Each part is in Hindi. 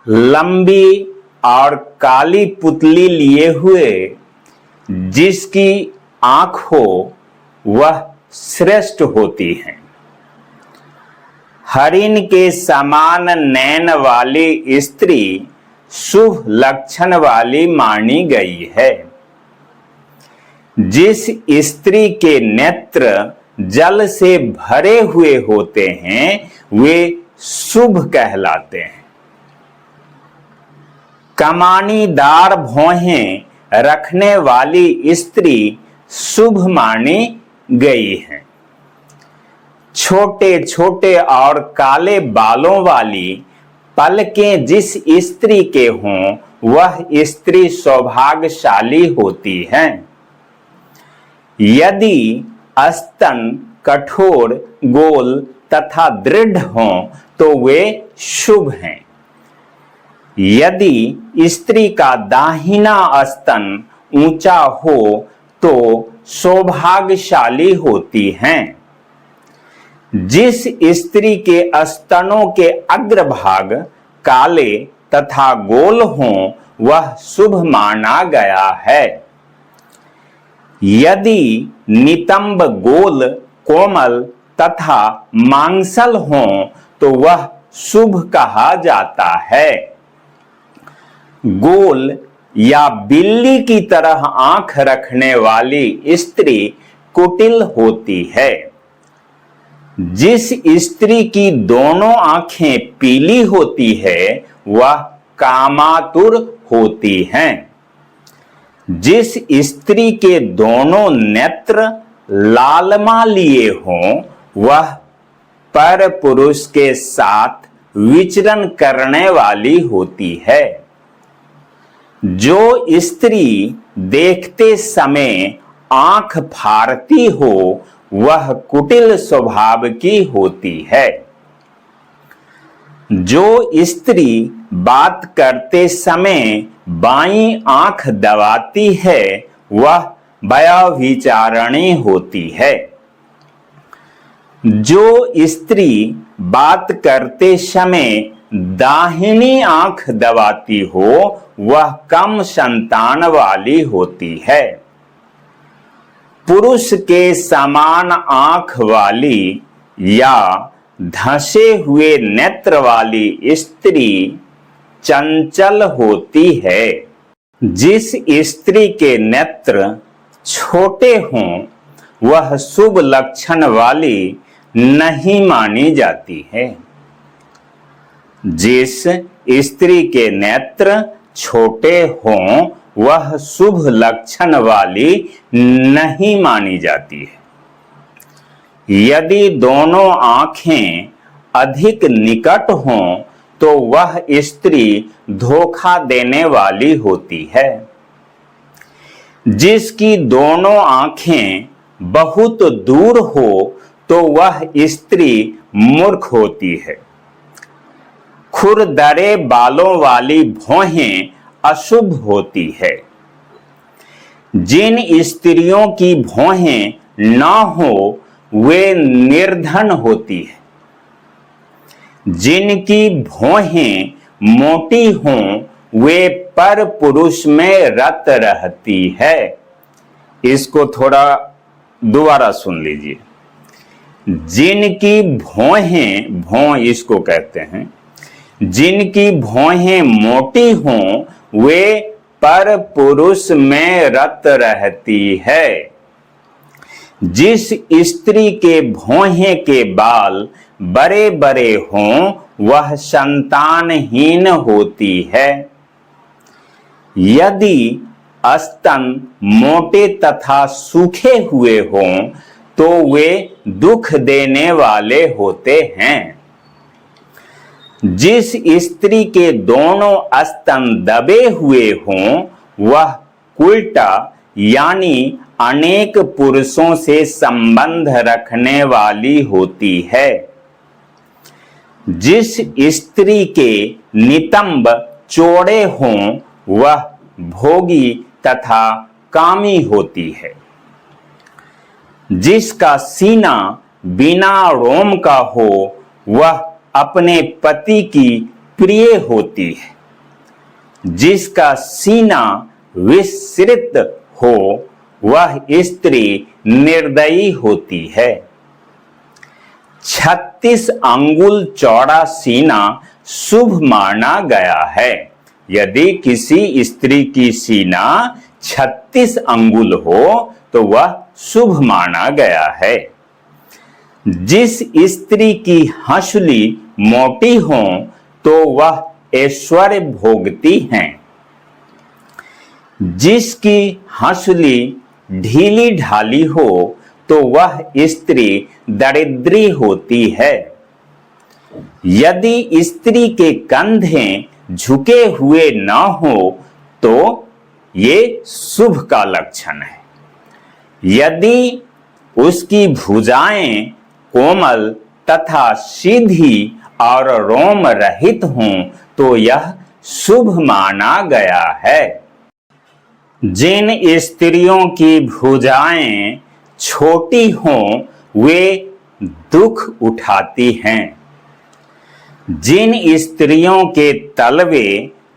लंबी और काली पुतली लिए हुए जिसकी आंख हो वह श्रेष्ठ होती है। हरिण के समान नैन वाली स्त्री शुभ लक्षण वाली मानी गई है। जिस स्त्री के नेत्र जल से भरे हुए होते हैं वे शुभ कहलाते हैं। कमानीदार भौहें रखने वाली स्त्री शुभ मानी गई है। छोटे छोटे और काले बालों वाली पलकें जिस स्त्री के हों वह स्त्री सौभाग्यशाली होती है। यदि स्तन कठोर, गोल तथा दृढ़ हों तो वे शुभ हैं। यदि स्त्री का दाहिना स्तन ऊंचा हो तो सौभाग्यशाली होती हैं। जिस स्त्री के स्तनों के अग्रभाग काले तथा गोल हों वह शुभ माना गया है। यदि नितंब गोल, कोमल तथा मांसल हों तो वह शुभ कहा जाता है। गोल या बिल्ली की तरह आंख रखने वाली स्त्री कुटिल होती है। जिस स्त्री की दोनों आंखें पीली होती है वह कामातुर होती हैं। जिस स्त्री के दोनों नेत्र लालमा लिए हों वह पर पुरुष के साथ विचरण करने वाली होती है। जो स्त्री देखते समय आंख फाड़ती हो वह कुटिल स्वभाव की होती है। जो स्त्री बात करते समय बाईं आंख दबाती है वह व्यभिचारिणी होती है। जो स्त्री बात करते समय दाहिनी आंख दबाती हो वह कम संतान वाली होती है। पुरुष के समान आंख वाली या धंसे हुए नेत्र वाली स्त्री चंचल होती है। जिस स्त्री के नेत्र छोटे हों वह शुभ लक्षण वाली नहीं मानी जाती है। जिस स्त्री के नेत्र छोटे हों वह शुभ लक्षण वाली नहीं मानी जाती है। यदि दोनों आंखें अधिक निकट हों तो वह स्त्री धोखा देने वाली होती है। जिसकी दोनों आंखें बहुत दूर हो तो वह स्त्री मूर्ख होती है। खुरदरे बालों वाली भौहें अशुभ होती है। जिन स्त्रियों की भौहें न हो वे निर्धन होती है। जिनकी भौहें मोटी हों वे पर पुरुष में रत रहती है। इसको थोड़ा दोबारा सुन लीजिए। जिनकी भौहें, भौं इसको कहते हैं, जिनकी भौहें मोटी हों वे पर पुरुष में रत रहती है। जिस स्त्री के भौहें के बाल बड़े बड़े हों वह संतानहीन होती है। यदि स्तन मोटे तथा सूखे हुए हों तो वे दुख देने वाले होते हैं। जिस स्त्री के दोनों स्तन दबे हुए हों वह कुलटा यानी अनेक पुरुषों से संबंध रखने वाली होती है। जिस स्त्री के नितंब चौड़े हों वह भोगी तथा कामी होती है। जिसका सीना बिना रोम का हो वह अपने पति की प्रिय होती है। जिसका सीना विस्तृत हो वह स्त्री निर्दयी होती है। 36 अंगुल चौड़ा सीना शुभ माना गया है। यदि किसी स्त्री की सीना 36 अंगुल हो तो वह शुभ माना गया है। जिस स्त्री की हंसुली मोटी हो तो वह ऐश्वर्य भोगती हैं। जिसकी हंसुली ढीली ढाली हो तो वह स्त्री दरिद्री होती है। यदि स्त्री के कंधे झुके हुए न हो तो ये शुभ का लक्षण है। यदि उसकी भुजाएं कोमल तथा सीधी और रोम रहित हों तो यह शुभ माना गया है। जिन स्त्रियों की भुजाएं छोटी हों वे दुख उठाती हैं। जिन स्त्रियों के तलवे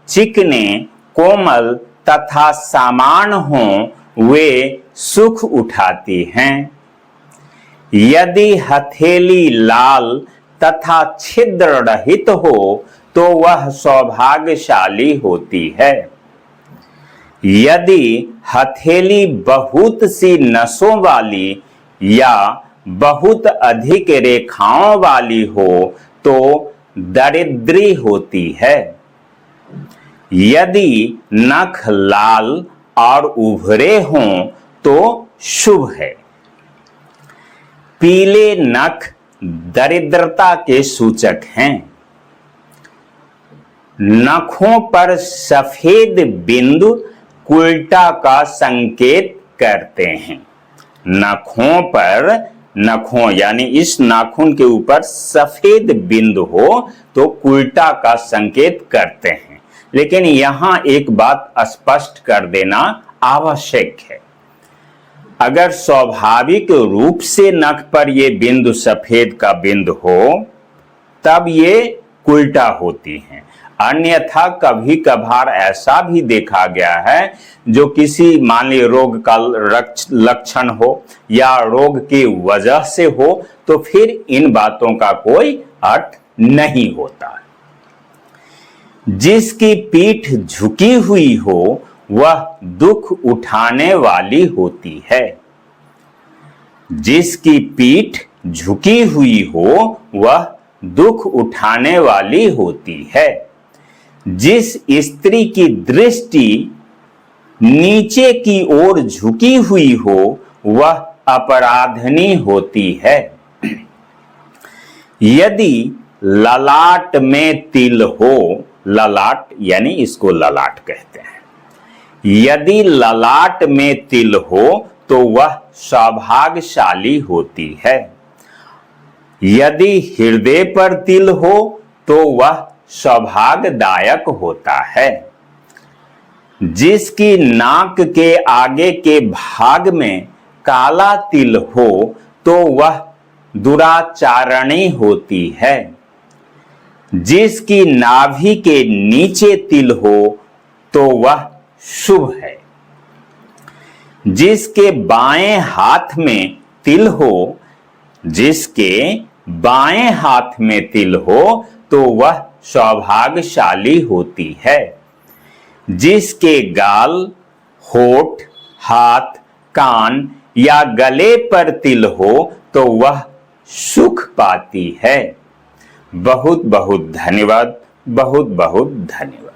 चिकने कोमल तथा समान हों वे सुख उठाती हैं। यदि हथेली लाल तथा छिद्र रहित हो तो वह सौभाग्यशाली होती है। यदि हथेली बहुत सी नसों वाली या बहुत अधिक रेखाओं वाली हो तो दरिद्री होती है। यदि नख लाल और उभरे हों तो शुभ है। पीले नख दरिद्रता के सूचक हैं। नखों पर सफेद बिंदु कुलटा का संकेत करते हैं। नखों यानी इस नाखून के ऊपर सफेद बिंदु हो तो कुलटा का संकेत करते हैं। लेकिन यहां एक बात स्पष्ट कर देना आवश्यक है। अगर स्वाभाविक रूप से नख पर यह बिंदु सफेद का बिंदु हो तब ये कुलटा होती हैं। अन्यथा कभी कभार ऐसा भी देखा गया है जो किसी मान लीजिए रोग का लक्षण हो या रोग की वजह से हो तो फिर इन बातों का कोई अर्थ नहीं होता। जिसकी पीठ झुकी हुई हो वह दुख उठाने वाली होती है। जिसकी पीठ झुकी हुई हो वह दुख उठाने वाली होती है। जिस स्त्री की दृष्टि नीचे की ओर झुकी हुई हो वह अपराधनी होती है। यदि ललाट में तिल हो, ललाट यानी इसको ललाट कहते हैं, यदि ललाट में तिल हो तो वह सौभाग्यशाली होती है। यदि हृदय पर तिल हो तो वह सौभाग्यदायक होता है। जिसकी नाक के आगे के भाग में काला तिल हो तो वह दुराचारणी होती है। जिसकी नाभि के नीचे तिल हो तो वह शुभ है। जिसके बाएं हाथ में तिल हो, जिसके बाएं हाथ में तिल हो तो वह सौभाग्यशाली होती है। जिसके गाल, होठ, हाथ, कान या गले पर तिल हो तो वह सुख पाती है। बहुत बहुत धन्यवाद। बहुत बहुत धन्यवाद।